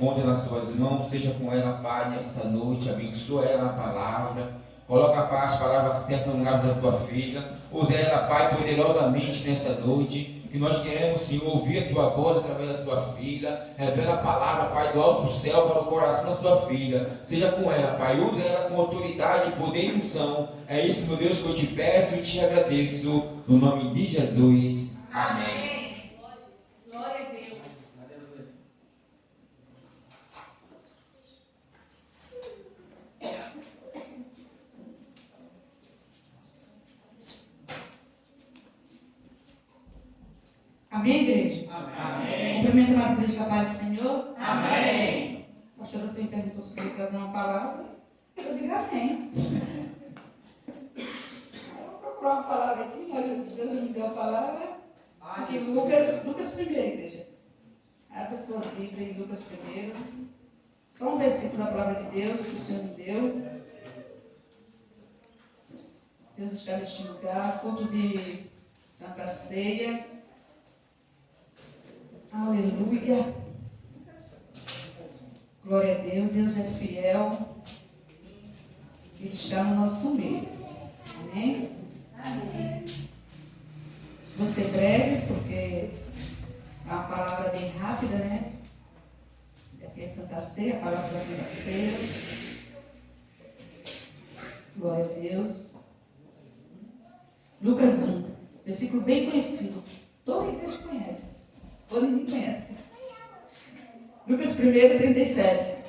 encontra nas tuas mãos, seja com ela, Pai, nessa noite, abençoa ela na palavra, coloca, Pai, as palavras certas no lugar da tua filha, usa ela, Pai, poderosamente nessa noite, que nós queremos, Senhor, ouvir a tua voz através da tua filha, revela a palavra, Pai, do alto céu para o coração da tua filha, seja com ela, Pai, usa ela com autoridade, poder e unção, é isso, meu Deus, que eu te peço e te agradeço, no nome de Jesus, amém. Glória a Deus. Amém, igreja? Amém. Cumprimento a igreja com a paz do Senhor. Amém. O pastor eu tenho perguntou se eu trazer uma palavra. Eu digo amém. Eu vou procurar uma palavra aqui, mas Deus me deu a palavra. Aqui, Lucas 1, igreja. Abra suas Bíblias em Lucas 1. Só um versículo da palavra de Deus que o Senhor me deu. Deus está neste lugar, culto de Santa Ceia. Aleluia. Glória a Deus, Deus é fiel. Ele está no nosso meio. Amém? Amém. Vou ser breve, porque é uma palavra bem rápida, né? Aqui é Santa Ceia, a palavra da Santa Ceia. Glória a Deus. Lucas 1, versículo bem conhecido. Toda a igreja conhece. Todo mundo conhece. Lucas 1, 37.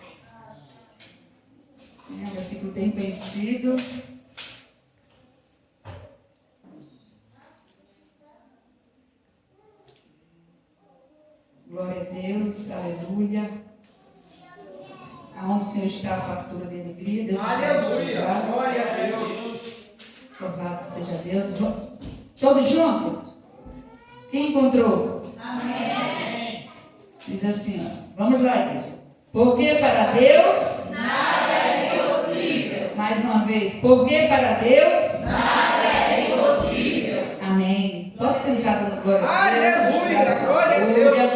Um versículo bem conhecido. Glória a Deus, aleluia. Aonde o Senhor está, a fartura de alegria. Deus Aleluia, glória a Deus. Louvado seja Deus. Todos juntos? Quem encontrou? Amém. Diz assim, ó. Vamos lá, igreja. Porque para Deus Nada é impossível. mais uma vez. Porque para Deus Nada é impossível. amém. Pode sentar, dando glória a Deus. Aleluia, glória a Deus.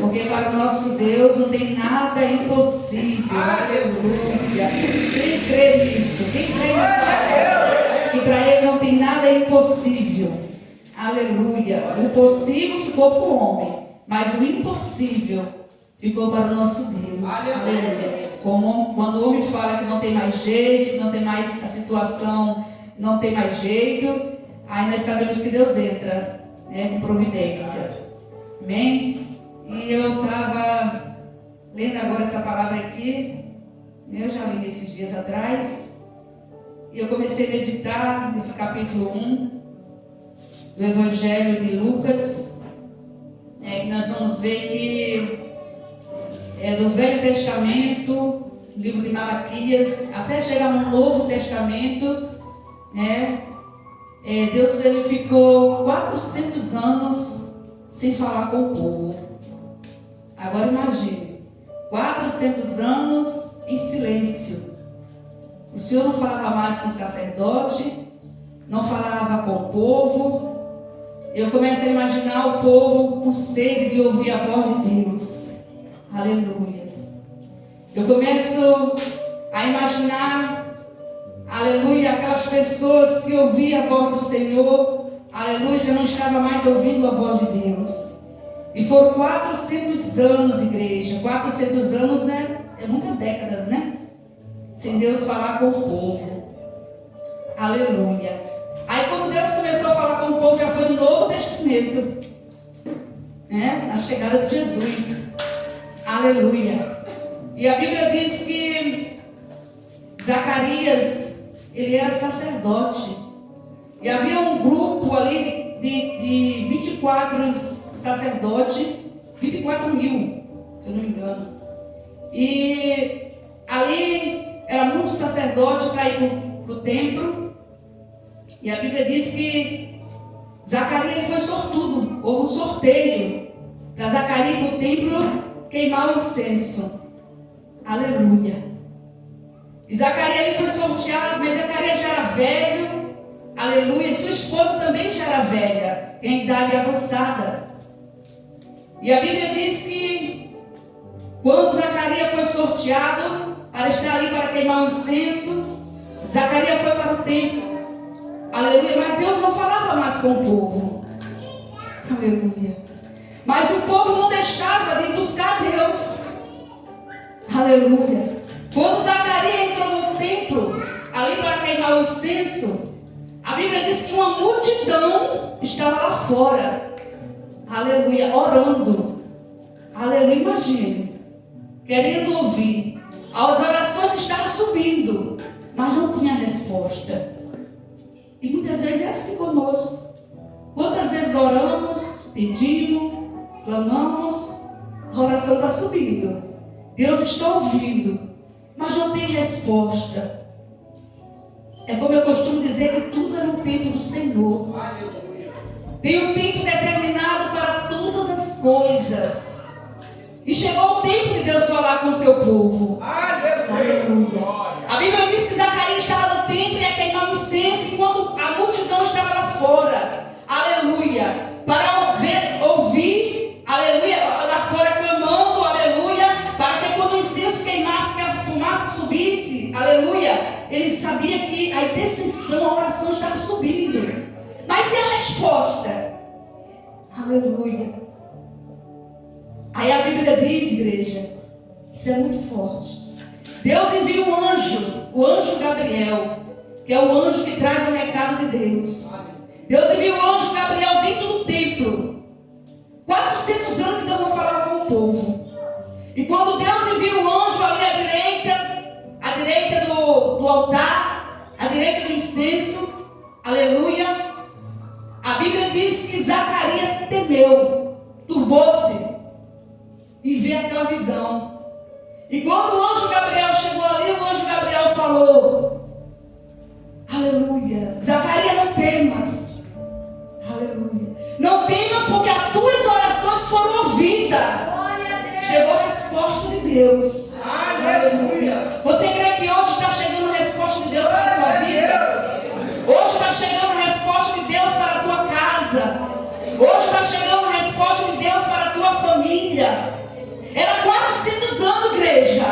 Porque para o nosso Deus não tem nada impossível. Aleluia. Quem crê nisso? Quem crê nessa palavra? Que para Ele não tem nada impossível. Aleluia. O possível ficou para o homem, mas o impossível ficou para o nosso Deus. Aleluia. Como quando o homem fala que não tem mais jeito, que não tem mais a situação, não tem mais jeito, aí nós sabemos que Deus entra, né, com providência. Amém? E eu estava lendo agora essa palavra aqui, eu já li esses dias atrás, e eu comecei a meditar nesse capítulo 1 do Evangelho de Lucas, que nós vamos ver que do Velho Testamento, livro de Malaquias, até chegar no Novo Testamento, né, Deus ele ficou 400 anos sem falar com o povo. Agora imagine, 400 anos em silêncio. O Senhor não falava mais com o sacerdote, não falava com o povo. Eu comecei a imaginar o povo com sede de ouvir a voz de Deus. Aleluia. Eu começo a imaginar, aleluia, aquelas pessoas que ouviam a voz do Senhor, aleluia, já não estava mais ouvindo a voz de Deus. E foram 400 anos, igreja, 400 anos, né? É muitas décadas, né? Sem Deus falar com o povo. Aleluia. Aí quando Deus começou a falar com o povo, já foi no Novo Testamento, né? Na chegada de Jesus. Aleluia. E a Bíblia diz que Zacarias, ele era sacerdote. E havia um grupo ali de 24 sacerdotes, 24 mil, se eu não me engano. E ali era muito sacerdote para ir para o templo. E a Bíblia diz que Zacarias foi sortudo. Houve um sorteio para Zacarias ir para o templo queimar o incenso. Aleluia. E Zacarias ele foi sorteado, mas Zacarias já era velho. Aleluia. E sua esposa também já era velha, em idade avançada. E a Bíblia diz que Quando Zacarias foi sorteado para estar ali para queimar o incenso, Zacarias foi para o templo. Aleluia. Mas Deus não falava mais com o povo. Aleluia. Mas o povo não deixava de buscar Deus. Aleluia. Quando Zacarias entrou no templo, ali para queimar o incenso, a Bíblia diz que uma multidão estava lá fora. Aleluia. Orando. Aleluia. Imagine. Querendo ouvir. As orações estavam subindo, mas não tinha resposta. E muitas vezes é assim conosco. Quantas vezes oramos, pedimos, clamamos, a oração está subindo. Deus está ouvindo, mas não tem resposta. É como eu costumo dizer que tudo é no tempo do Senhor. Tem um tempo determinado para todas as coisas. E chegou o tempo de Deus falar com o seu povo. Aleluia. A Bíblia diz que Zacarias estava no templo e ia queimar um incenso enquanto a multidão estava lá fora. Aleluia. Para ouvir, aleluia, lá fora clamando, aleluia, para que quando o incenso queimasse, que a fumaça subisse, aleluia, ele sabia que a intercessão, a oração estava subindo. Mas e a resposta? Aleluia. Aí a Bíblia diz, igreja, isso é muito forte. Deus envia um anjo, o anjo Gabriel, que é o anjo que traz o recado de Deus. Deus envia o anjo Gabriel dentro do templo. 400 anos que Deus não falava com o povo. E quando Deus envia o anjo ali à direita do altar, à direita do incenso, aleluia, a Bíblia diz que Zacarias temeu, turbou-se e vê aquela visão. E quando o anjo Gabriel chegou ali, o anjo Gabriel falou: aleluia, Zacarias, não temas. Aleluia. Não temas, porque as tuas orações foram ouvidas. Chegou a resposta de Deus. Aleluia. Você crê que hoje está chegando a resposta de Deus para a tua vida? Hoje está chegando a resposta de Deus para a tua casa. Hoje está chegando a resposta de Deus para a tua família. Era 400 anos, igreja.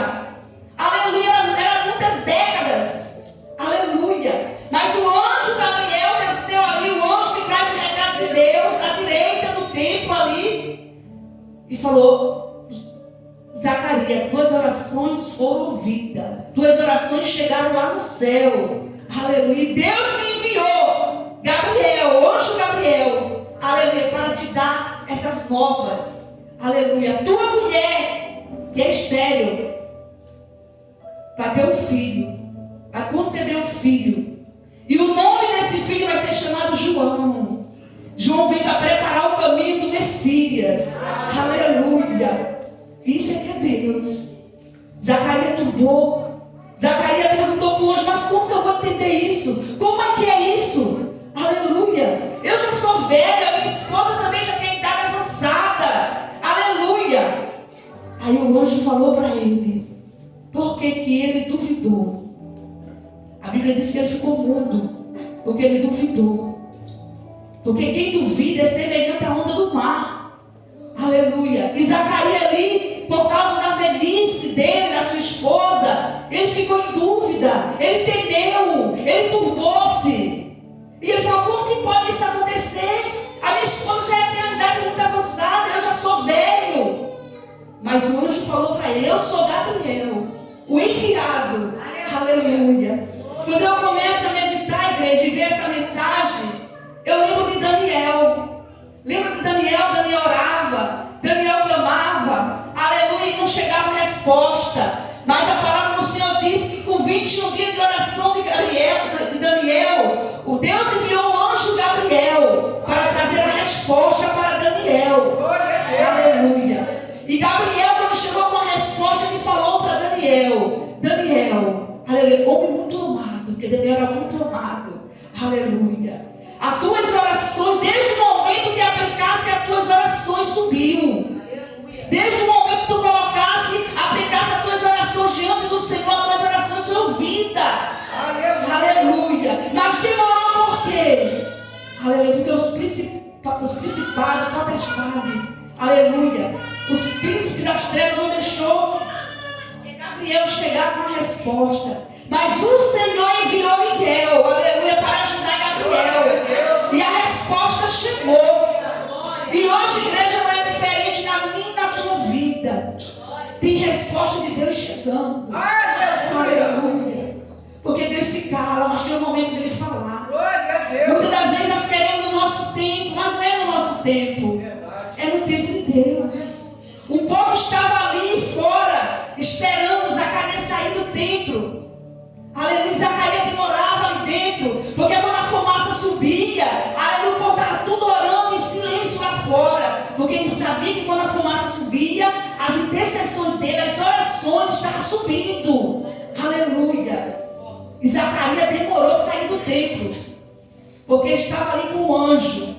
Aleluia. Era muitas décadas. Aleluia. Mas o anjo Gabriel desceu ali, o anjo que traz o recado de Deus, à direita do templo ali, e falou: Zacarias, tuas orações foram ouvidas. Tuas orações chegaram lá no céu. Aleluia. E Deus me enviou Gabriel, o anjo Gabriel, aleluia, para te dar essas novas. Aleluia. Tua mulher, que é estéril, vai ter um filho, vai conceber um filho. E o nome desse filho vai ser chamado João. João vem para preparar o caminho do Messias. Aleluia. Isso é que é Deus. Zacarias turbou. Zacarias perguntou para o anjo: mas como que eu vou entender isso? Como é que é isso? Aleluia. Eu já sou velha, minha esposa também já tem idade avançada. Aleluia. Aí o anjo falou para ele: por que ele duvidou? A Bíblia diz que ele ficou mudo, porque ele duvidou. Porque quem duvida é semelhante à onda do mar. Aleluia. E Zacarias ali, por causa da velhice dele, da sua esposa, ele ficou em dúvida, ele temeu, ele turbou-se. E ele falou: como que pode isso acontecer? A minha esposa já tem uma idade muito avançada, eu já sou velho. Mas o anjo falou para ele: eu sou Gabriel, o enviado. Aleluia. Quando eu começo a meditar, igreja, e ver essa mensagem, eu lembro de Daniel. Lembro de Daniel? Daniel orava, Daniel clamava, aleluia, e não chegava resposta. Mas a palavra do Senhor diz que com 21 dias de oração de Daniel, o Deus enviou o anjo Gabriel para trazer a resposta para Daniel. Aleluia. E Gabriel, quando chegou com a resposta, ele falou para Daniel: Daniel, aleluia, homem muito amado, porque Daniel era muito amado. Aleluia. As tuas orações, desde o momento que aplicasse as tuas orações, subiu. Desde o momento que tu aplicasse as tuas orações diante do Senhor, as tuas orações foram ouvidas. Aleluia. Mas demorou por quê? Aleluia. Porque os principados, potestades, aleluia, os príncipes das trevas não deixou resposta. Mas o Senhor enviou Miguel, aleluia, para ajudar Gabriel. E a resposta chegou. E hoje, igreja, não é diferente na minha e na tua vida. Tem resposta de Deus chegando. Aleluia. Porque Deus se cala, mas tem um momento dele falar. Muitas das vezes nós queremos o nosso tempo, mas não é no nosso tempo. É no tempo de Deus. O povo estava ali fora, esperando Zacarias sair do templo. Aleluia, Zacarias demorava ali dentro, porque quando a fumaça subia, aleluia, o povo estava tudo orando em silêncio lá fora, porque ele sabia que quando a fumaça subia, as intercessões dele, as orações estavam subindo. Aleluia. E Zacarias demorou a sair do templo, porque estava ali com o anjo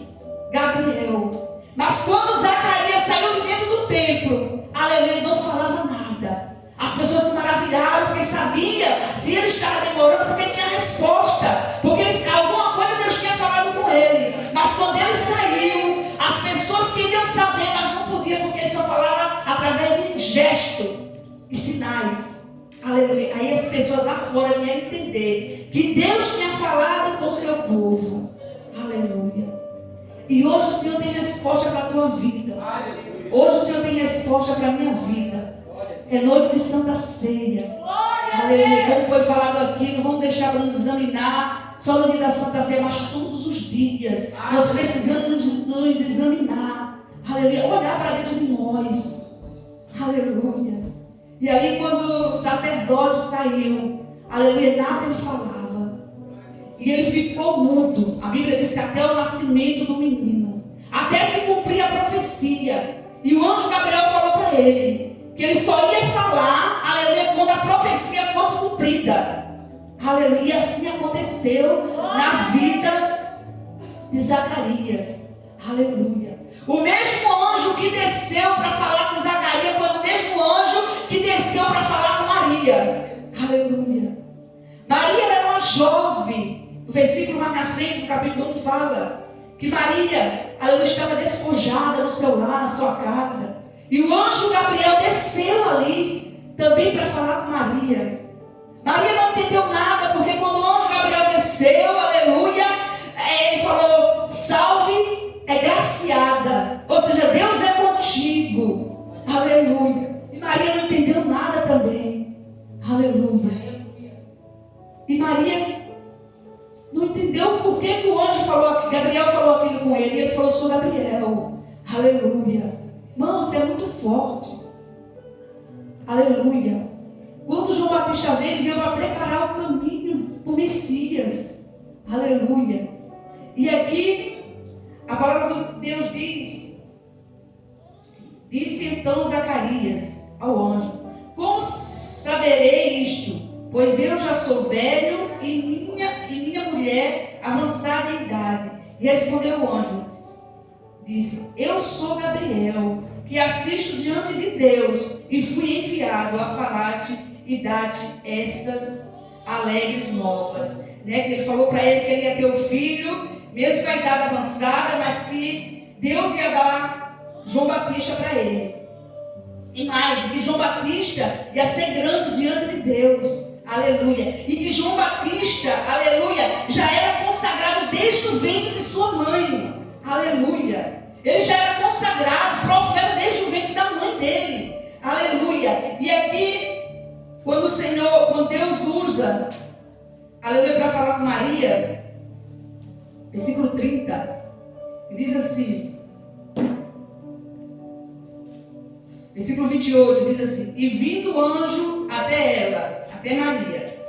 Gabriel. Mas quando Zacarias saiu de dentro do templo, aleluia, ele não falava nada. As pessoas se maravilharam, porque sabia se ele estava demorando, porque tinha resposta, porque alguma coisa Deus tinha falado com ele. Mas quando ele saiu, as pessoas queriam saber, mas não podiam, porque ele só falava através de gesto e sinais. Aleluia. Aí as pessoas lá fora vieram entender que Deus tinha falado com o seu povo. Aleluia. E hoje o Senhor tem resposta para a tua vida. Hoje o Senhor tem resposta para a minha vida. É noite de Santa Ceia. Aleluia. Como foi falado aqui, não vamos deixar para nos examinar só no dia da Santa Ceia, mas todos os dias. Nós precisamos nos examinar. Aleluia. Olhar para dentro de nós. Aleluia. E aí quando o sacerdote saiu, aleluia, nada ele falava. E ele ficou mudo. A Bíblia diz que até o nascimento do menino, até se cumprir a profecia. E o anjo Gabriel falou para ele que ele só ia falar, aleluia, quando a profecia fosse cumprida. Aleluia. E assim aconteceu na vida de Zacarias. Aleluia. O mesmo anjo que desceu para falar com Zacarias foi o mesmo anjo que desceu para falar com Maria. Aleluia. Maria era uma jovem. O versículo mais na frente, no capítulo 1, fala que Maria, ela estava despojada no seu lar, na sua casa. E o anjo Gabriel desceu ali também para falar com Maria. Maria não entendeu nada, porque quando o anjo Gabriel desceu, aleluia, ele falou: salve, é graciada. Ou seja, Deus é contigo. Aleluia. E Maria não entendeu nada também. Aleluia. E Maria não entendeu por que o anjo falou, Gabriel falou aquilo com ele. E ele falou: sou Gabriel. Aleluia. Irmão, você é muito forte. Aleluia. Quando João Batista veio para preparar o caminho para o Messias. Aleluia. E aqui a palavra de Deus diz: disse então Zacarias ao anjo: como saberei isto? Pois eu já sou velho e minha mulher avançada em idade. E respondeu o anjo, disse: eu sou Gabriel, que assisto diante de Deus, e fui enviado a falar-te e dar-te estas alegres novas. Que ele falou para ele que ele ia ter o filho, mesmo com a idade avançada, mas que Deus ia dar João Batista para ele. E mais, que João Batista ia ser grande diante de Deus. Aleluia. E que João Batista, aleluia, já era consagrado desde o ventre de sua mãe. Aleluia. Ele já era consagrado, profeta desde o ventre da mãe dele. Aleluia. E aqui, quando Deus usa, aleluia, para falar com Maria, versículo 30, diz assim, versículo 28, diz assim: e vindo o anjo até ela, até Maria,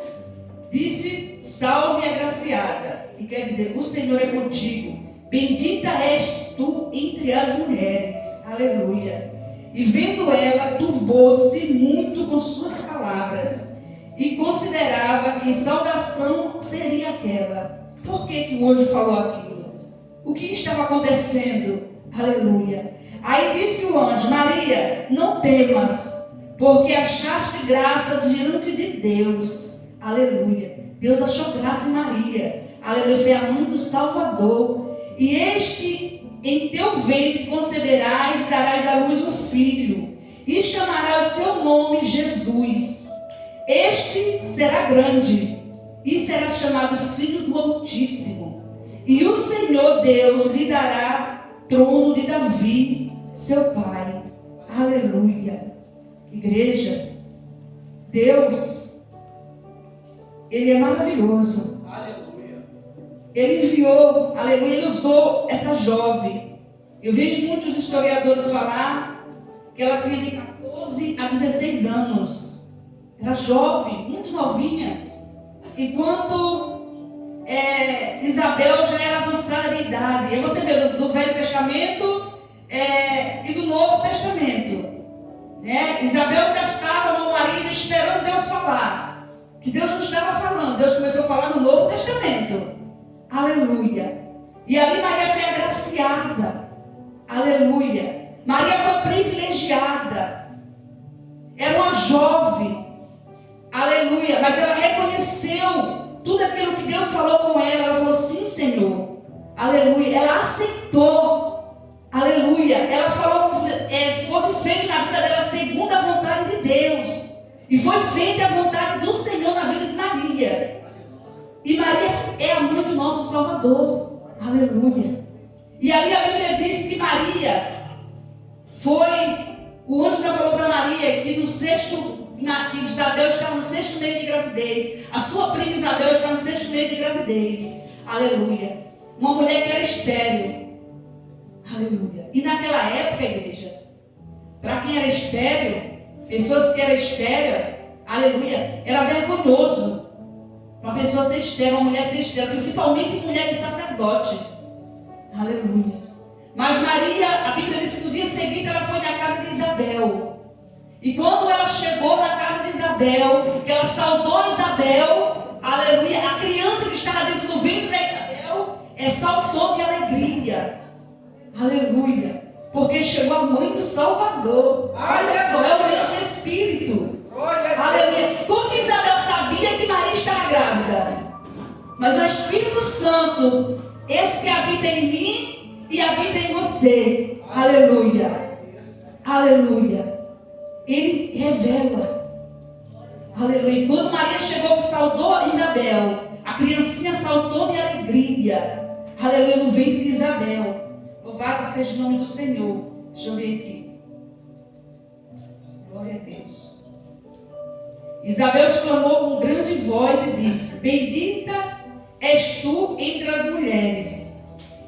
disse: salve agraciada, que quer dizer, o Senhor é contigo, bendita és tu entre as mulheres. Aleluia. E vendo ela, turbou-se muito com suas palavras, e considerava que saudação seria aquela. Por que o anjo falou aquilo? O que estava acontecendo? Aleluia. Aí disse o anjo: Maria, não temas, porque achaste graça diante de Deus. Aleluia. Deus achou graça em Maria. Aleluia. Foi a mãe do Salvador. E eis que em teu ventre conceberás e darás à luz um filho, e chamarás o seu nome Jesus. Este será grande e será chamado Filho do Altíssimo. E o Senhor Deus lhe dará trono de Davi, seu pai. Aleluia. Igreja, Deus, Ele é maravilhoso. Aleluia. Ele enviou, aleluia, Ele usou essa jovem. Eu vejo muitos historiadores falar que ela tinha de 14 a 16 anos. Era jovem, muito novinha. Enquanto Isabel já era avançada de idade. Aí você vê do Velho Testamento e do Novo Testamento. Né? Isabel ainda estava com o marido esperando Deus falar. Que Deus não estava falando. Deus começou a falar no Novo Testamento. Aleluia. E ali Maria foi agraciada. Aleluia. Maria foi privilegiada. Era uma jovem. Aleluia. Mas ela reconheceu tudo aquilo que Deus falou com ela. Ela falou, sim, Senhor. Aleluia. Ela aceitou. Aleluia. Ela falou que fosse feito na vida dela segundo a vontade de Deus. E foi feita a vontade do Senhor na vida de Maria. E Maria é a mãe do nosso Salvador. Aleluia. E ali a Bíblia diz que Maria o anjo já falou para Maria que que Isabel estava no 6º mês de gravidez. A sua prima Isabel está no 6º mês de gravidez. Aleluia. Uma mulher que era estéril. Aleluia. E naquela época, igreja, para quem era estéril, pessoas que eram estéreis, aleluia, era vergonhoso. Uma pessoa ser estéril, uma mulher ser estéril, principalmente mulher de sacerdote. Aleluia. Mas Maria, a Bíblia diz que no dia seguinte ela foi na casa de Isabel. E quando ela chegou na casa de Isabel, que ela saudou Isabel, aleluia, a criança que estava dentro do ventre da Isabel saltou de alegria. Aleluia. Porque chegou a mãe do Salvador. Olha só, é o mesmo Espírito. Aleluia. Como que Isabel sabia que Maria estava grávida? Mas o Espírito Santo, esse que habita em mim e habita em você. Aleluia. Aleluia. Ele revela. Aleluia. Quando Maria chegou que saudou Isabel, a criancinha saltou de alegria. Aleluia. No ventre de Isabel. Louvado seja o nome do Senhor. Deixa eu ver aqui. Glória a Deus. Isabel exclamou com grande voz e disse: bendita és tu entre as mulheres,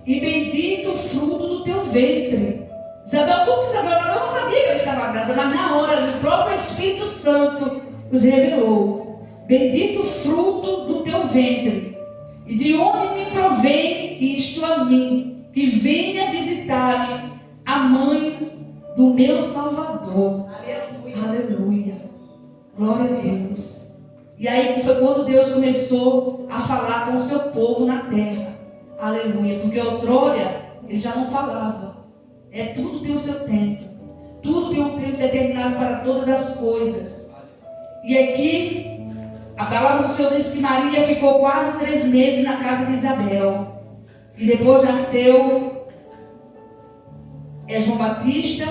e bendito o fruto do teu ventre. Isabel, como Isabel? Ela não sabia que ela estava grávida, mas na hora o próprio Espírito Santo os revelou. Bendito o fruto do teu ventre. E de onde me provém isto a mim, que venha visitar-me a mãe do meu Salvador. Aleluia. Aleluia. Glória a Deus. E aí foi quando Deus começou a falar com o seu povo na terra. Aleluia. Porque outrora ele já não falava. Tudo tem o seu tempo. Tudo tem um tempo determinado para todas as coisas. E aqui a palavra do Senhor diz que Maria ficou quase 3 meses na casa de Isabel. E depois nasceu João Batista.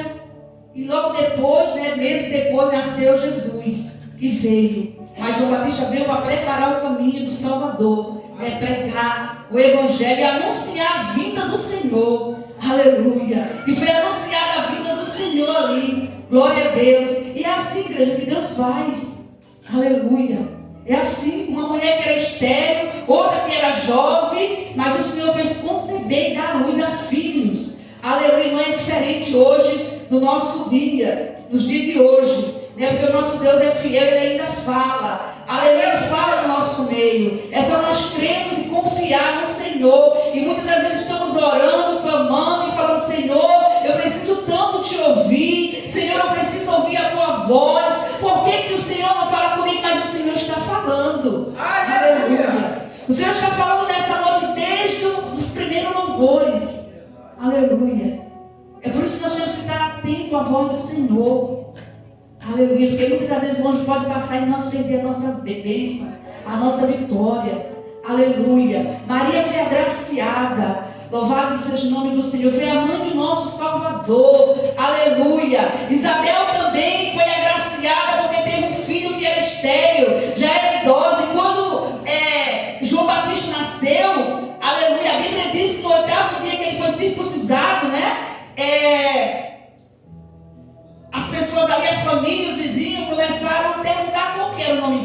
E logo depois, meses depois, nasceu Jesus, que veio. Mas João Batista veio para preparar o caminho do Salvador, pregar o Evangelho e anunciar a vinda do Senhor. Aleluia. E foi anunciada a vinda do Senhor ali. Glória a Deus. E é assim, igreja, que Deus faz. Aleluia. É assim, uma mulher que era estéril, outra que era jovem, mas o Senhor fez conceber e dar luz a filhos. Aleluia. Não é diferente hoje, no nosso dia, nos dias de hoje. Porque o nosso Deus é fiel, Ele ainda fala. Aleluia, Ele fala no nosso meio. É só nós cremos e confiar no Senhor. E muitas das vezes estamos orando, clamando e falando: Senhor, eu preciso tanto te ouvir. Senhor, eu preciso ouvir a tua voz. Por que o Senhor não fala comigo? Mas o Senhor está falando. Aleluia. O Senhor está falando nessa noite desde os primeiros louvores. Aleluia. É por isso que nós temos que estar atentos à voz do Senhor. Aleluia, porque muitas das vezes o anjo pode passar e nós perder a nossa bênção, a nossa vitória. Aleluia. Maria foi agraciada. Louvado seja o nome do Senhor. Foi a mãe do nosso Salvador. Aleluia. Isabel também foi agraciada porque teve um filho que era estéril.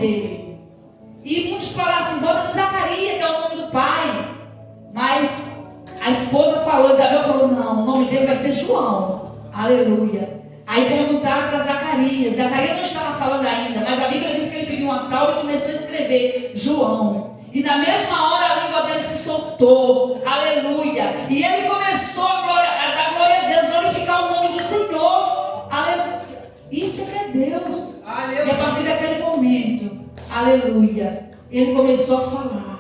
dele. E muitos falaram assim, bota de Zacarias, que é o nome do pai. Mas a esposa falou, Isabel falou, não, o nome dele vai ser João. Aleluia. Aí perguntaram para Zacarias. Zacarias não estava falando ainda, mas a Bíblia diz que ele pediu uma tábua e começou a escrever João. E na mesma hora a língua dele se soltou. Aleluia. E ele começou a dar glória a Deus, glorificar o nome do Senhor. Aleluia. Isso é que é Deus. Aleluia. E a partir daquele momento, aleluia, ele começou a falar.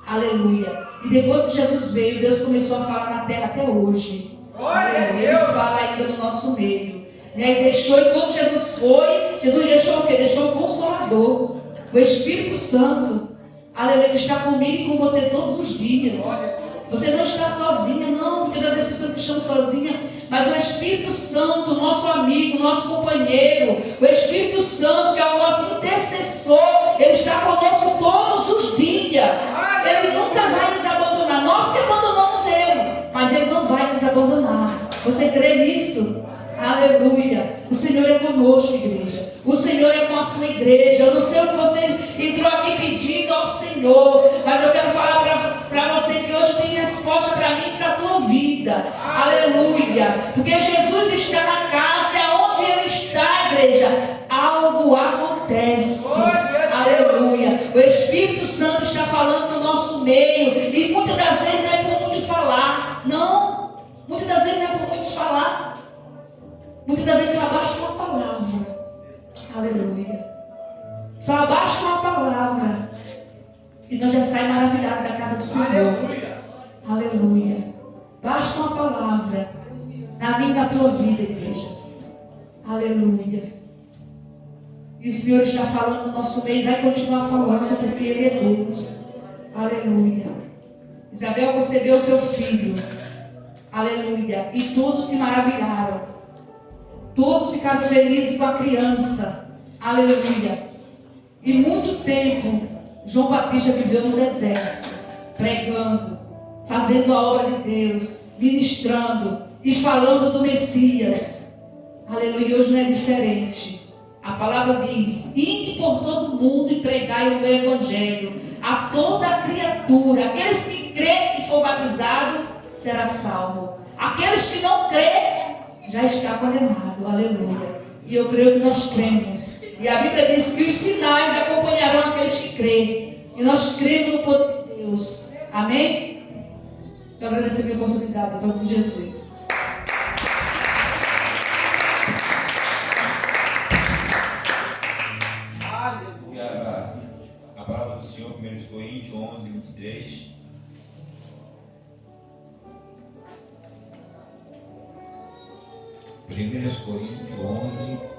Aleluia. E depois que Jesus veio, Deus começou a falar na terra até hoje. Aleluia. Ele fala ainda no nosso meio. E deixou, e quando Jesus foi, Jesus deixou o quê? Deixou o Consolador, o Espírito Santo. Aleluia, ele está comigo e com você todos os dias. Você não está sozinha, não, porque às vezes as pessoas estão sozinhas, mas o Espírito Santo, nosso amigo, nosso companheiro, o Espírito Santo, que é o nosso intercessor, ele está conosco todos os dias. Ele nunca vai nos abandonar. Nós que abandonamos ele, mas ele não vai nos abandonar. Você crê nisso? Aleluia. O Senhor é conosco, igreja. O Senhor é com a sua igreja. Eu não sei o que você entrou aqui pedindo ao Senhor, mas eu quero falar para você que hoje tem resposta para mim e para a tua vida. Aleluia. Porque Jesus está na casa, e aonde ele está, igreja, algo acontece. Aleluia. O Espírito Santo está falando no nosso meio, e muitas das vezes não é por muito falar. Não. Muitas das vezes não é por muito falar. Muitas das vezes só basta uma palavra. Aleluia. Só basta uma palavra e nós já saímos maravilhados da casa do Senhor. Aleluia. Basta uma palavra na minha e na tua vida, igreja. Aleluia. E o Senhor está falando no nosso meio e vai continuar falando, porque Ele é Deus. Aleluia. Isabel concebeu seu filho. Aleluia. E todos se maravilharam. Todos ficaram felizes com a criança. Aleluia. E muito tempo João Batista viveu no deserto, pregando, fazendo a obra de Deus, ministrando e falando do Messias. Aleluia. E hoje não é diferente. A palavra diz: ide por todo mundo e pregai o meu evangelho a toda a criatura. Aqueles que crêem e for batizado será salvo. Aqueles que não crêem já está condenado. Aleluia. E eu creio que nós cremos. E a Bíblia diz que os sinais acompanharão aqueles que creem. E nós cremos no poder de Deus. Amém? Eu agradeço a minha oportunidade, em nome de Jesus. Aleluia. A palavra do Senhor, 1 Coríntios 11, 23. Primeiros Coríntios 11.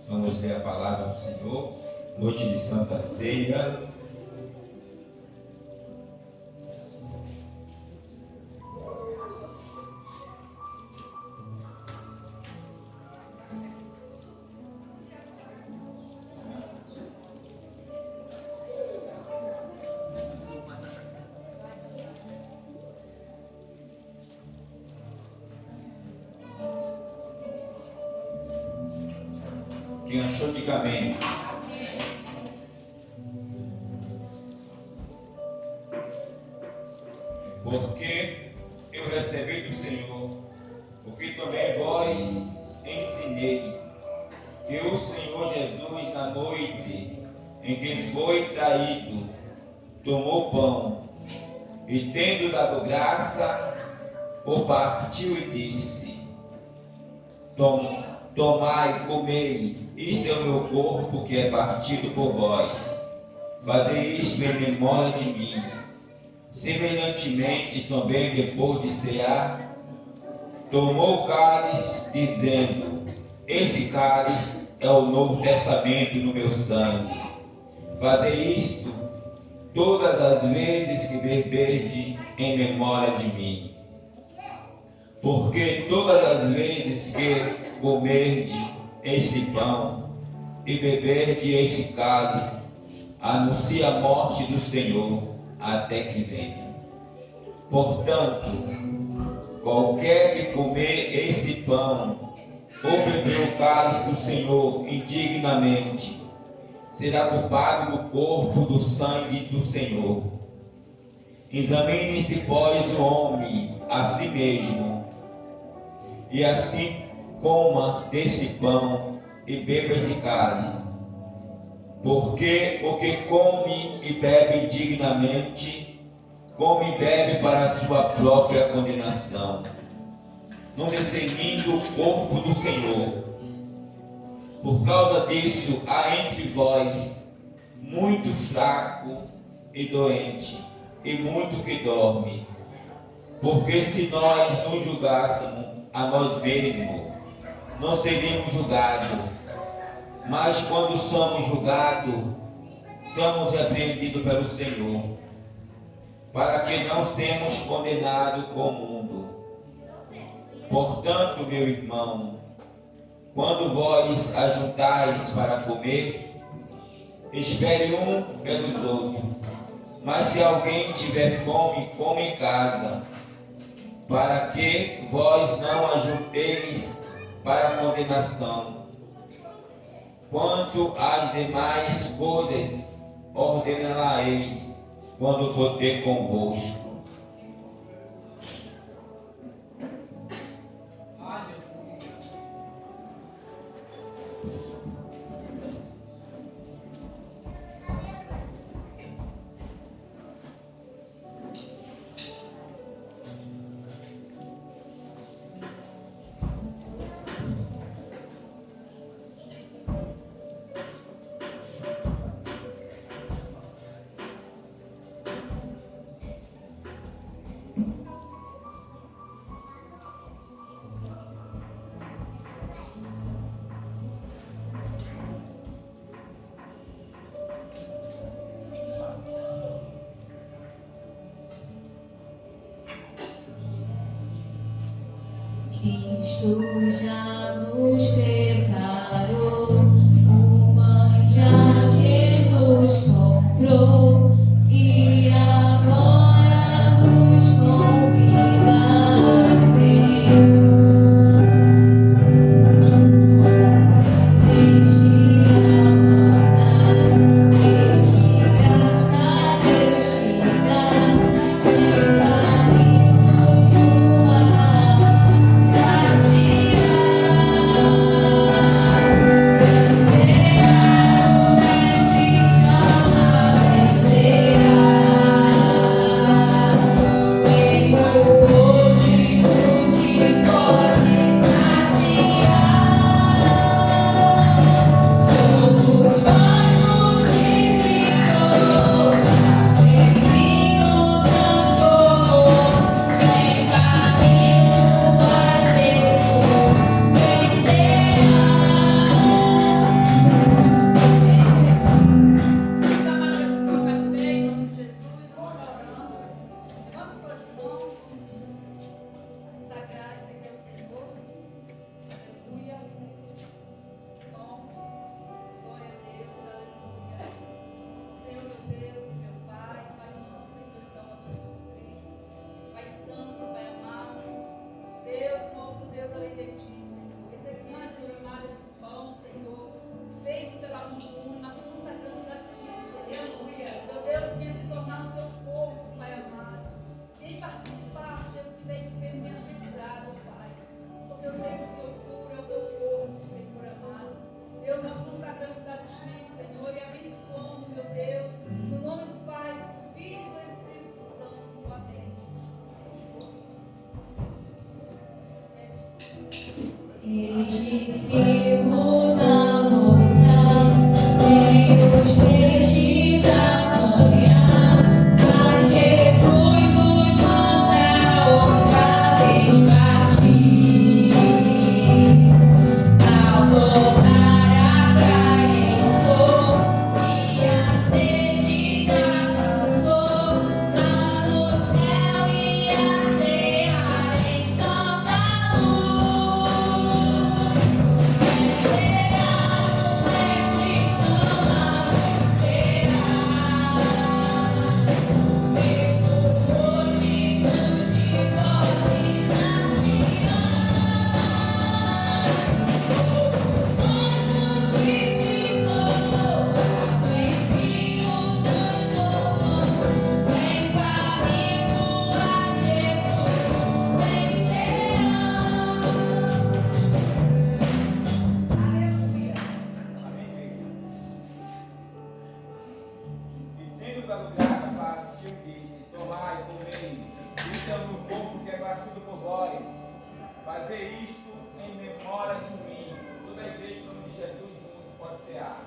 Vamos ler a palavra do Senhor, noite de Santa Ceia. Quem achou, diga amém. Porque eu recebi do Senhor o que também vós ensinei, que o Senhor Jesus, na noite em que foi traído, tomou pão e, tendo dado graça, o partiu e disse: tomai, comei, isto é o meu corpo que é partido por vós. Fazei isto em memória de mim. Semelhantemente, também depois de cear, tomou o cálice, dizendo: este cálice é o Novo Testamento no meu sangue. Fazei isto todas as vezes que beberdes em memória de mim. Porque todas as vezes que comerdes este pão e beberdes este cálice, anuncia a morte do Senhor até que venha. Portanto, qualquer que comer esse pão ou beber o cálice do Senhor indignamente, será culpado do corpo, do sangue do Senhor. Examine-se, pois, o homem a si mesmo, e assim coma deste pão e beba esse cálice. Porque o que come e bebe indignamente, come e bebe para a sua própria condenação, não discernindo o corpo do Senhor. Por causa disso, há entre vós muito fraco e doente, e muito que dorme. Porque se nós nos julgássemos a nós mesmos, não seríamos julgados. Mas quando somos julgados, somos repreendidos pelo Senhor, para que não sejamos condenados com o mundo. Portanto, meu irmão, quando vós ajuntais para comer, espere um pelos outros. Mas se alguém tiver fome, come em casa, para que vós não ajunteis para a condenação. Quanto às demais coisas, ordená-las-eis quando for ter convosco. Cristo já nos preparou o manjar que nos comprou e agora nos convida a ser. Este amor que de graça Deus te dá, e caminho saciar. Filho, dado graça para ti, disse: tomai, comei, isto é o meu corpo que é batido por vós. Fazer isto em memória de mim. Toda a igreja, em nome de Jesus, junto, pode cear.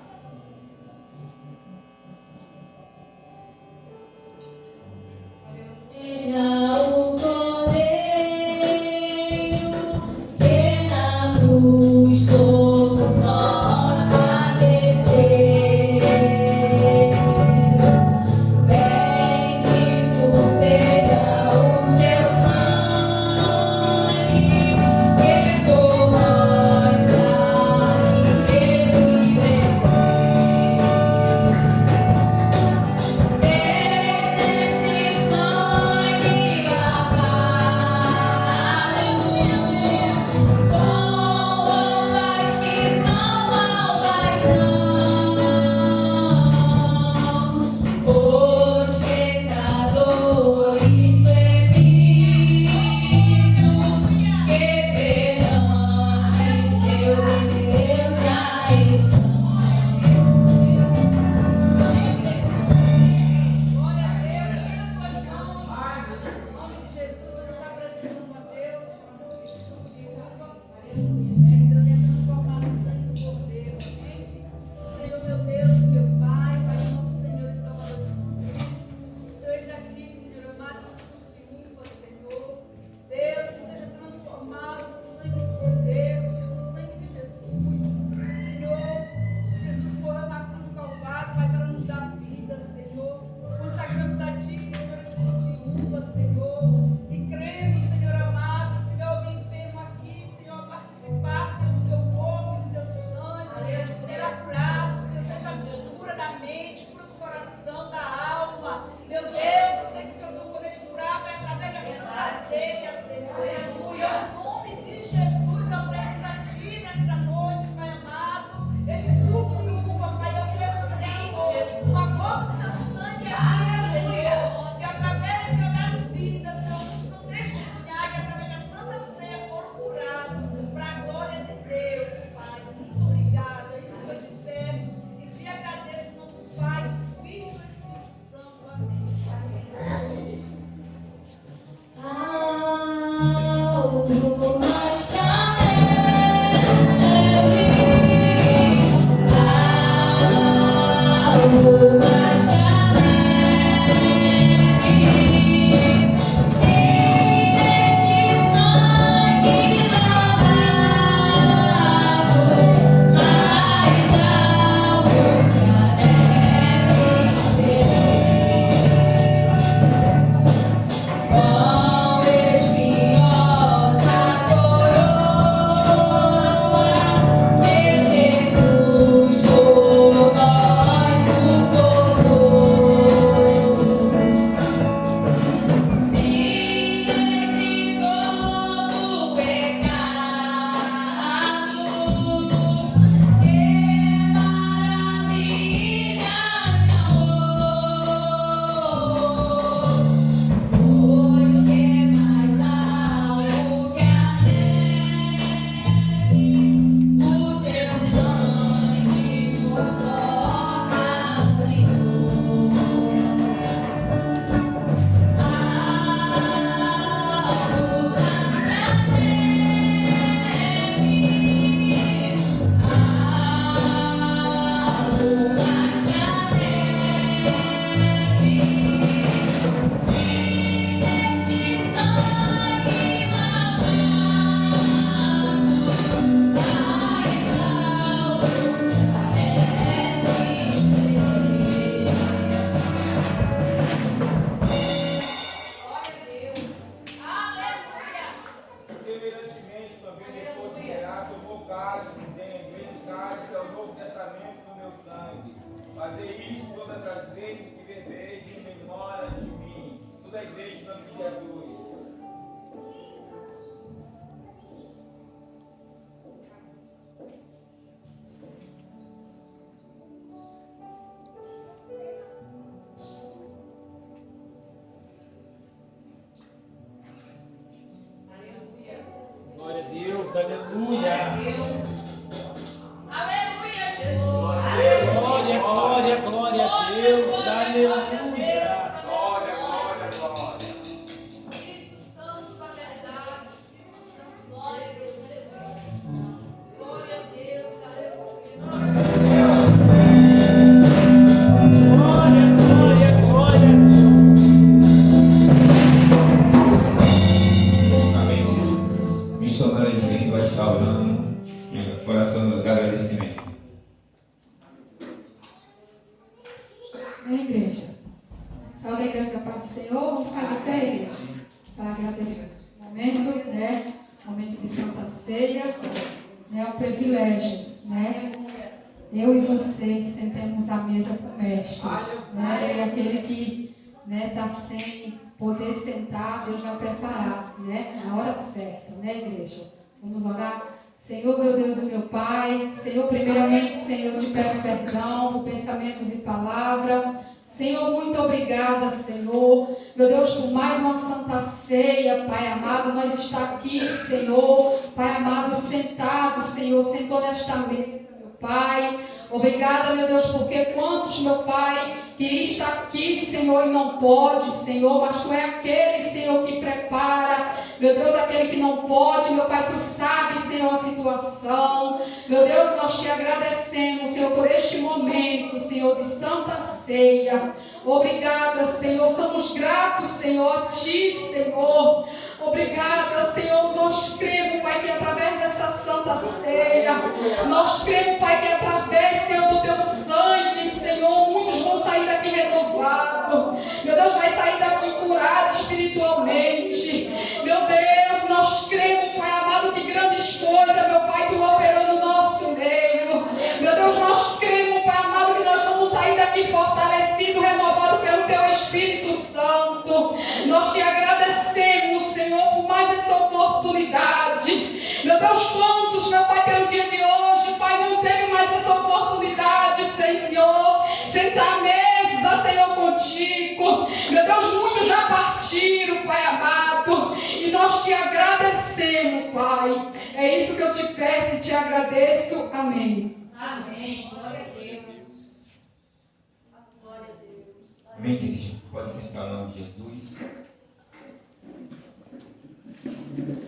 Veja o Cordeiro que na cruz por nós padeceu. Bendito seja o seu sangue que por nós ali libertou. Nesse sangue lavado com roupas que não alvas são, os pecadores remidos que perante seu Deus já estão. Glória a Deus, tira suas mãos. Em nome de Jesus, eu já apresento a Deus esse suco de uva. Aleluia. Que Deus tenha transformado o sangue do Cordeiro. Amém? Senhor, meu Deus, meu Pai, Pai nosso Senhor e Salvador Jesus Cristo. Senhor, eis aqui, Senhor amado, esse suco de uva, Senhor. Deus, que seja transformado o sangue do Cordeiro, Senhor, o sangue de Jesus. Senhor, Jesus morreu na cruz do Calvário, Pai, para nos dar vida, Senhor. Consagramos a Ti, Senhor, esse suco de uva, Senhor. E crendo, Senhor amado, se tiver alguém enfermo aqui, Senhor, a participar, Senhor, do Teu corpo, do Teu sangue, será curado, Senhor, seja cura da mente, cura do coração, da alma. Meu Deus, eu sei que o Senhor tem o poder de curar, Pai, através da Santa Ceia, Senhor. Aleluia. Em nome de Jesus, eu apresento a Ti nesta noite, Pai amado, esse suco de uva, Pai, eu creio, Senhor, com a gota do Teu sangue aqui, Senhor, que através, Senhor, das vidas, Senhor, que são testemunhar, que através da Santa Ceia foram curados, para a glória de Deus, Pai. Muito obrigado, é isso que eu te peço e te agradeço em nome do Pai, do Filho e do Espírito Santo. Amém. Algo mais leve, algo mais leve, se neste sangue lavado, mais algo deve ser. Quão espinhosa coroa que Jesus por nós suportou. Se dedicou do pecado, que maravilha de amor. Pois que mais alto que a neve, o Teu sangue nos torna, Senhor. Algo mais leve, algo mais leve. Se sangue lavado, mais alto deve ser. Glória a Deus. Aleluia. Semelhantemente, também depois de cear, tomou o cálice, dizendo: esse cálice é o novo testamento do meu sangue. Fazer isto todas as vezes que bebeis em memória de mim. Toda a igreja, em nome de Jesus. Glória a Deus, aleluia. Aleluia, Jesus. Glória, glória, glória a Deus, aleluia. Glória, glória, glória. Espírito Santo da verdade, Espírito Santo, glória a Deus, aleluia. Glória a Deus, aleluia. Glória, glória, glória a Deus. Amém, Jesus. Missionário Edwin vai estar orando em coração de agradecimento. Né, igreja? Salve a igreja da paz do Senhor. Vamos ficar de pé, igreja, para agradecer. Momento, né? Momento de Santa Ceia. É um privilégio, né? Eu e você sentemos à mesa com o Mestre. Né? E aquele que está sem poder sentar, Deus vai preparar, né? Na hora certa, né, igreja? Vamos orar. Senhor, meu Deus e meu Pai, Senhor, primeiramente, Senhor, te peço perdão por pensamentos e palavra. Senhor, muito obrigada, Senhor. Meu Deus, por mais uma santa ceia, Pai amado, nós está aqui, Senhor, Pai amado, sentado, Senhor, sentou nesta mesa, meu Pai. Obrigada, meu Deus, porque quantos, meu Pai, que está aqui, Senhor, e não pode, Senhor, mas Tu é aquele, Senhor, que prepara, meu Deus, aquele que não pode, meu Pai, Tu sabe, Senhor, a situação. Meu Deus, nós Te agradecemos, Senhor, por este momento, Senhor, de santa ceia. Obrigada, Senhor, somos gratos, Senhor, a Ti, Senhor. Obrigada, Senhor, nós cremos, Pai, que através dessa santa ceia, nós cremos, Pai, que através, Senhor, do Teu sangue, Senhor, muitos vão sair daqui renovados. Meu Deus, vai sair daqui curado espiritualmente. Meu Deus, nós cremos, Pai amado, que grandes coisas, meu Pai, Tu operou no nosso meio. Meu Deus, nós cremos, Pai amado, que nós vamos sair daqui fortalecidos, renovados pelo Teu Espírito Santo. Nós Te agradecemos, Senhor, por mais essa oportunidade. Meu Deus, quantos, meu Pai, pelo dia de hoje, Pai, não teve mais essa oportunidade, Senhor, sentar à mesa, Senhor, contigo. Meu Deus, muitos já partiram, Pai amado, e nós Te agradecemos, Pai. É isso que eu Te peço e Te agradeço. Amém. Amém. Glória a Deus. Glória a Deus. Amém, igreja? Pode sentar no nome de Jesus.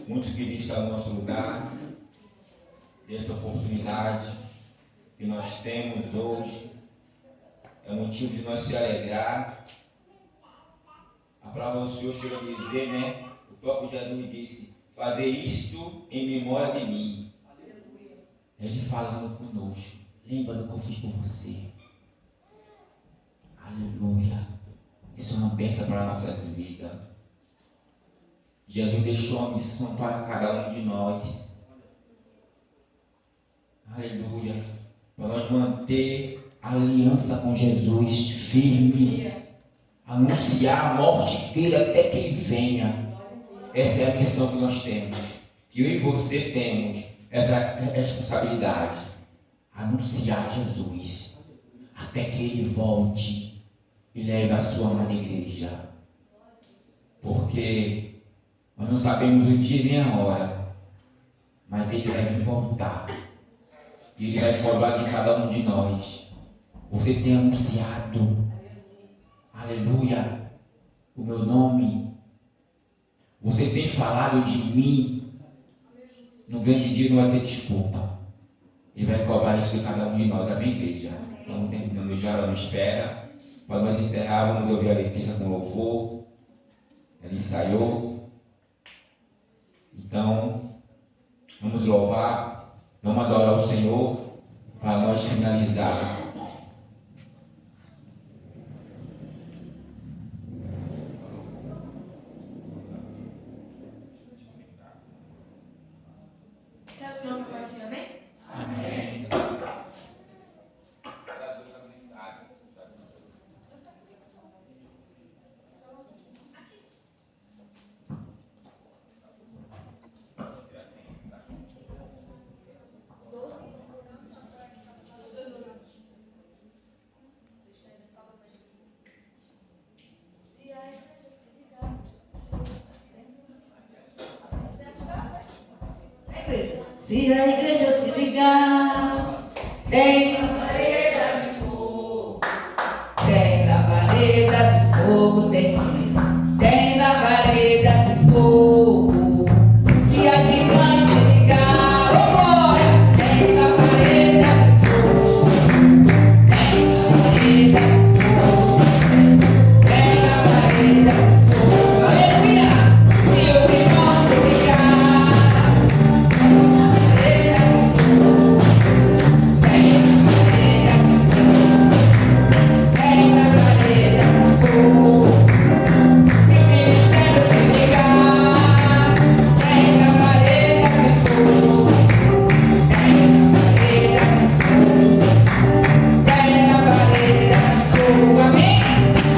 Muitos queriam estar no nosso lugar. E essa oportunidade que nós temos hoje é motivo de nós se alegrar. A palavra do Senhor chega a dizer, né? O próprio Jesus disse: fazer isto em memória de mim. Ele falando conosco. Lembra do que eu fiz por você. Aleluia. Isso é uma bênção para as nossas vidas. Jesus deixou uma missão para cada um de nós. Aleluia. Para nós manter a aliança com Jesus firme. Anunciar a morte dele até que ele venha. Essa é a missão que nós temos. Que eu e você temos essa responsabilidade. Anunciar Jesus até que ele volte e leve a sua amada igreja. Porque nós não sabemos o dia nem a hora, mas ele vai voltar. E ele vai cobrar de cada um de nós. Você tem anunciado, aleluia, o meu nome. Você tem falado de mim. No grande dia não vai ter desculpa. Ele vai cobrar isso de cada um de nós. Amém, igreja? Estamos terminando já, não espera. Para nós encerrar, vamos ouvir a Letícia com louvor. Ela ensaiou. Então, vamos louvar, vamos adorar o Senhor para nós finalizar. Sabe o nome do Senhor, amém? Amém. Se a igreja se ligar, tem Preta de fogo. labareda de fogo descer, tem labareda de fogo. Se as irmãs se ligar, oh glória, tem labareda de fogo, tem labareda de fogo, tem labareda de fogo. Aleluia! Se os irmãos se ligar, tem labareda de fogo, tem labareda de fogo, tem labareda de fogo. Se o ministério se ligar, tem labareda de fogo, tem labareda de fogo, tem labareda de fogo. Amém?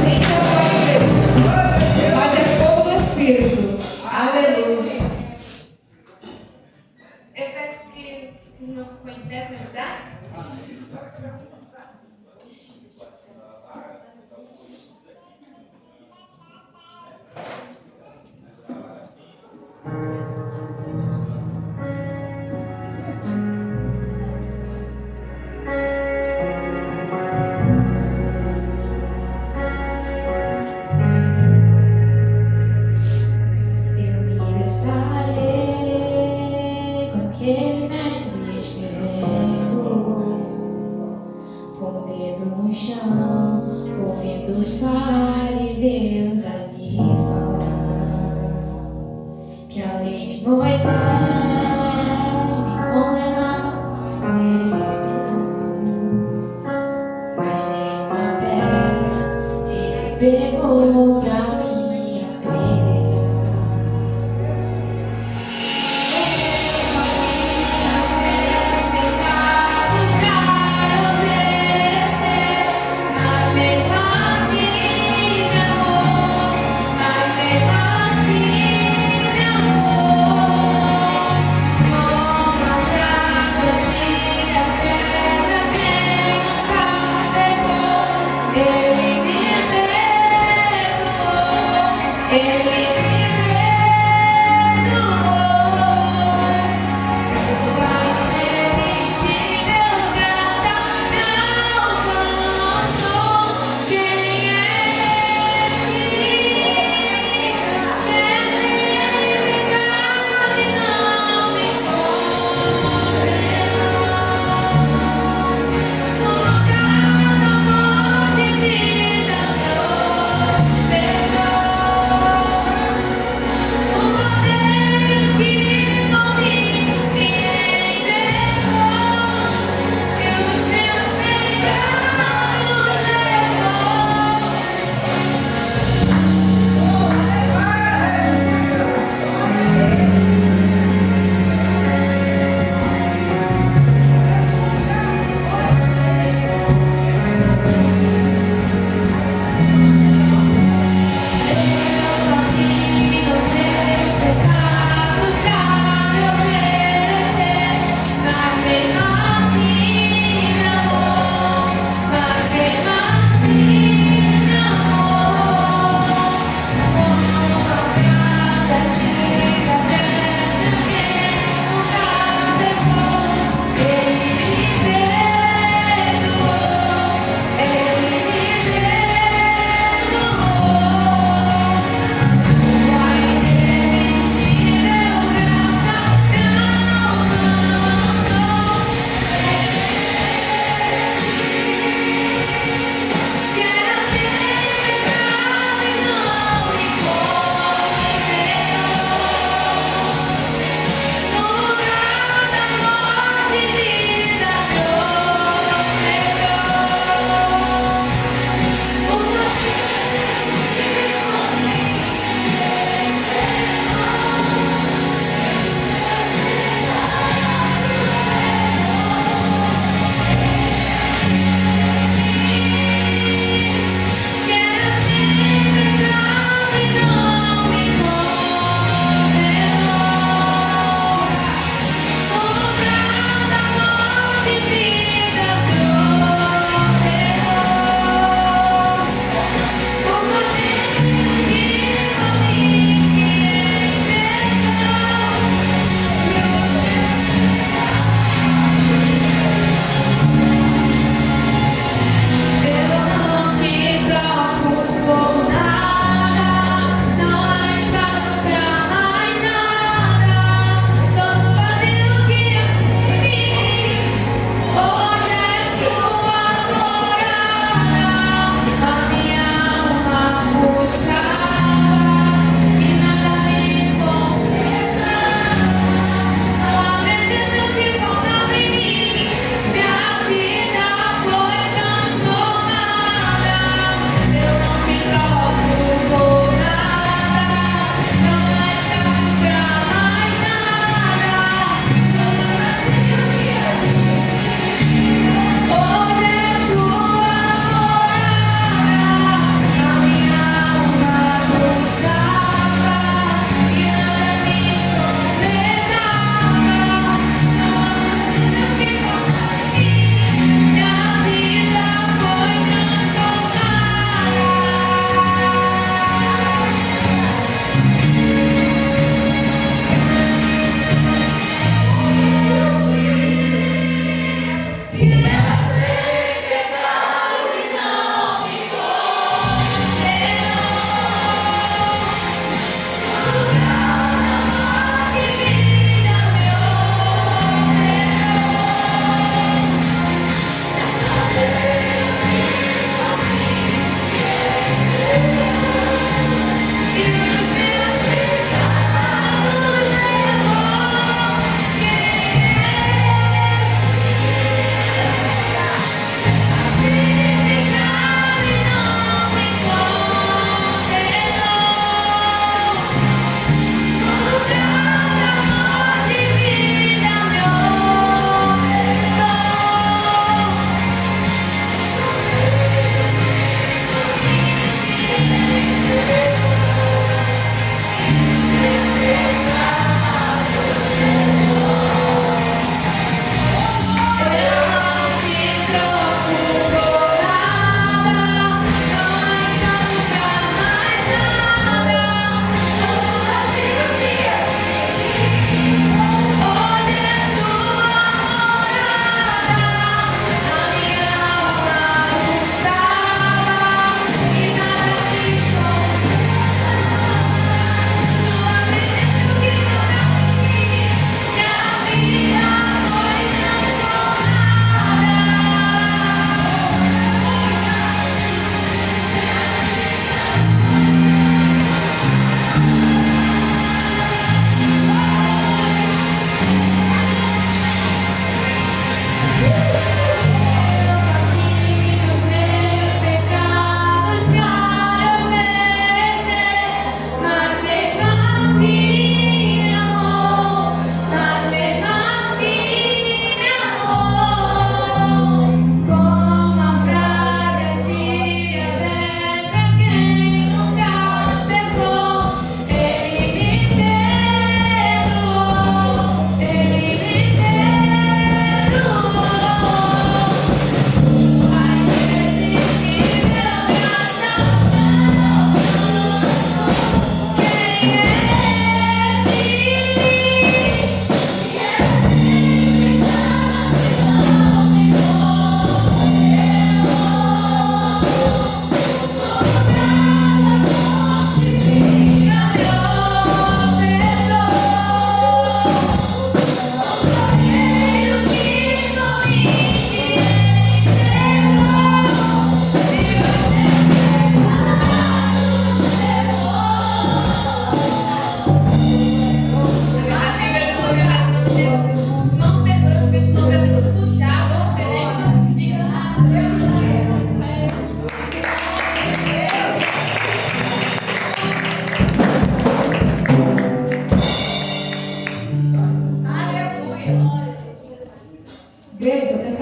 Tem fogo aí, igreja, mas é fogo do Espírito. Aleluia. Eu peço que os meus companheiros devem me ajudar. Eu me deparei com aquele mestre escrevendo, com o dedo no chão, ouvindo os fariseus ali falar que a lei de Moisés me condenava a mas nenhuma pedra ele pegou pra mim apedrejar.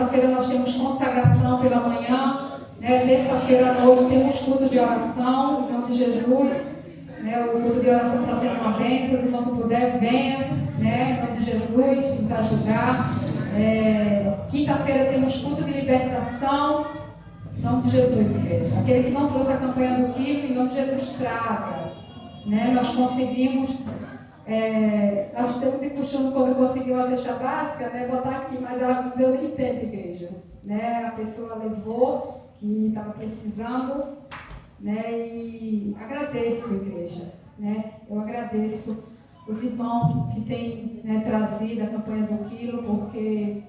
Segunda-feira nós temos consagração pela manhã, né? Terça-feira à noite temos culto de oração, em nome de Jesus. Né? O culto de oração está sendo uma bênção, se não puder, venha, né? Em nome de Jesus, nos ajudar. Quinta-feira temos culto de libertação, em nome de Jesus, igreja. Aquele que não trouxe a campanha do Kiko, em nome de Jesus, traga. Né? Nós conseguimos, nós temos de costume, quando conseguiu a cesta básica, né, botar aqui, mas ela não deu nem tempo, igreja. Né? A pessoa levou, que estava precisando, né? E agradeço, igreja. Né? Eu agradeço os irmãos que têm, né, trazido a campanha do Quilo, porque,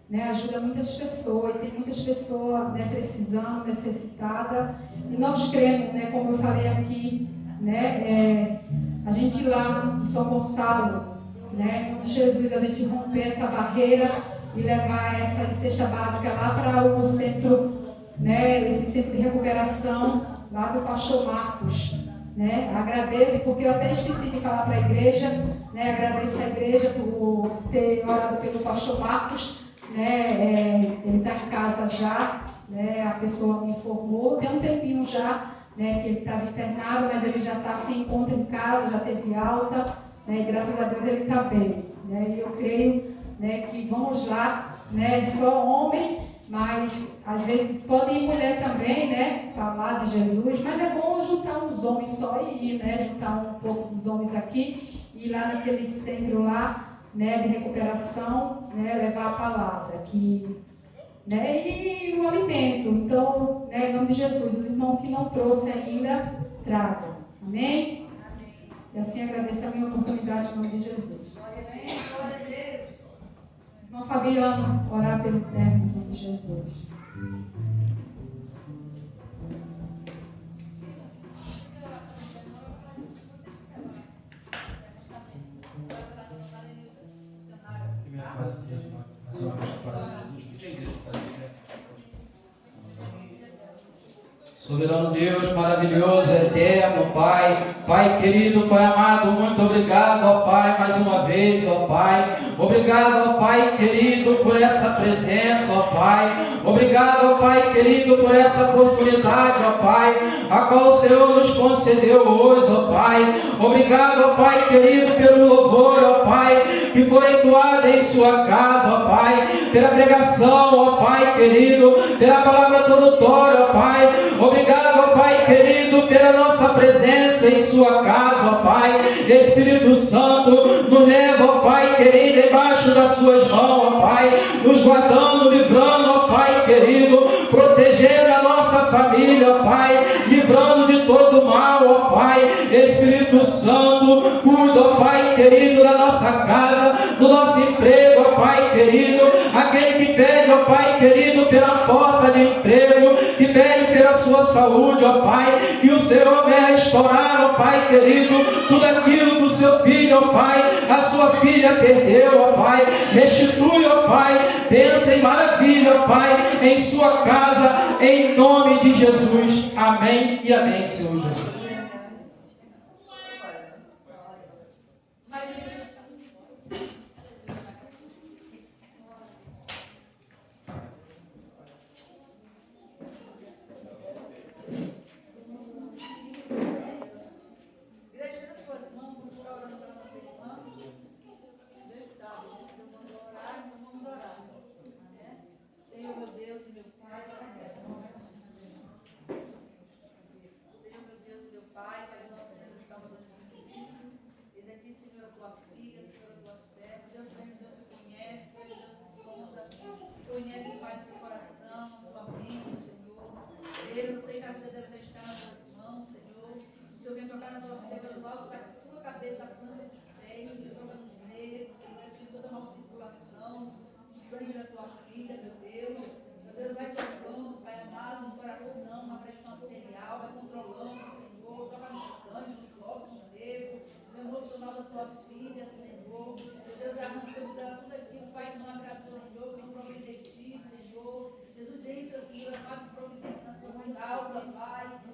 né, ajuda muitas pessoas, e tem muitas pessoas, né, precisando, necessitadas, e nós cremos, né, como eu falei aqui, né, a gente ir lá em São Gonçalo, né, em nome de Jesus, a gente romper essa barreira e levar essa cesta básica lá para o centro, né, esse centro de recuperação lá do Pastor Marcos. Né? Agradeço, porque eu até esqueci de falar para a igreja, né? Agradeço a igreja por ter orado pelo Pastor Marcos, né? Ele está em casa já, né? A pessoa me informou, tem um tempinho já, né, que ele estava internado, mas ele já se encontra em casa, já teve alta, né? E graças a Deus ele está bem. Né? E eu creio, né, que vamos lá, né? Só homem, mas às vezes pode ir mulher também, né? Falar de Jesus, mas é bom juntar uns homens só e ir, né? Juntar um pouco dos homens aqui e ir lá naquele centro lá, né? De recuperação, né? Levar a palavra que, né? E o alimento. Então, né? Em nome de Jesus, os irmãos que não trouxeram ainda, tragam. Amém? E assim agradeço a minha oportunidade em nome de Jesus. Irmão Fabiano, orar pelo término em nome de Jesus. Soberano Deus, maravilhoso, eterno, Pai, Pai querido, Pai amado, muito obrigado, ó Pai, mais uma vez, ó Pai, obrigado, ó Pai querido, por essa presença, ó Pai, obrigado, ó Pai querido, por essa oportunidade, ó Pai, a qual o Senhor nos concedeu hoje, ó Pai, obrigado, ó Pai querido, pelo louvor, ó Pai, que foi entoado em sua casa, ó Pai, pela pregação, ó Pai querido, pela palavra introdutória, ó Pai, obrigado, ó Pai querido, pela nossa presença em sua casa, ó Pai, Espírito Santo, nos leva, ó Pai querido, debaixo das suas mãos, ó Pai, nos guardando, livrando, ó Pai querido, protegendo a nossa família, ó Pai, livrando de todo mal, ó Pai, Espírito Santo, cuida, ó Pai querido, da nossa casa, do nosso emprego, ó Pai querido, aquele que pede, ó Pai querido, pela porta de emprego, que pede pela sua saúde, ó Pai, que o Senhor venha restaurar, ó Pai querido, tudo aquilo que o seu filho, ó Pai, a sua filha perdeu, ó Pai, restitui, ó Pai, pensa em maravilha, ó Pai, em sua casa, em nome de Jesus, amém e amém, Senhor Jesus. Jesus, entra, Senhor, amado, providência nas suas causas, Pai.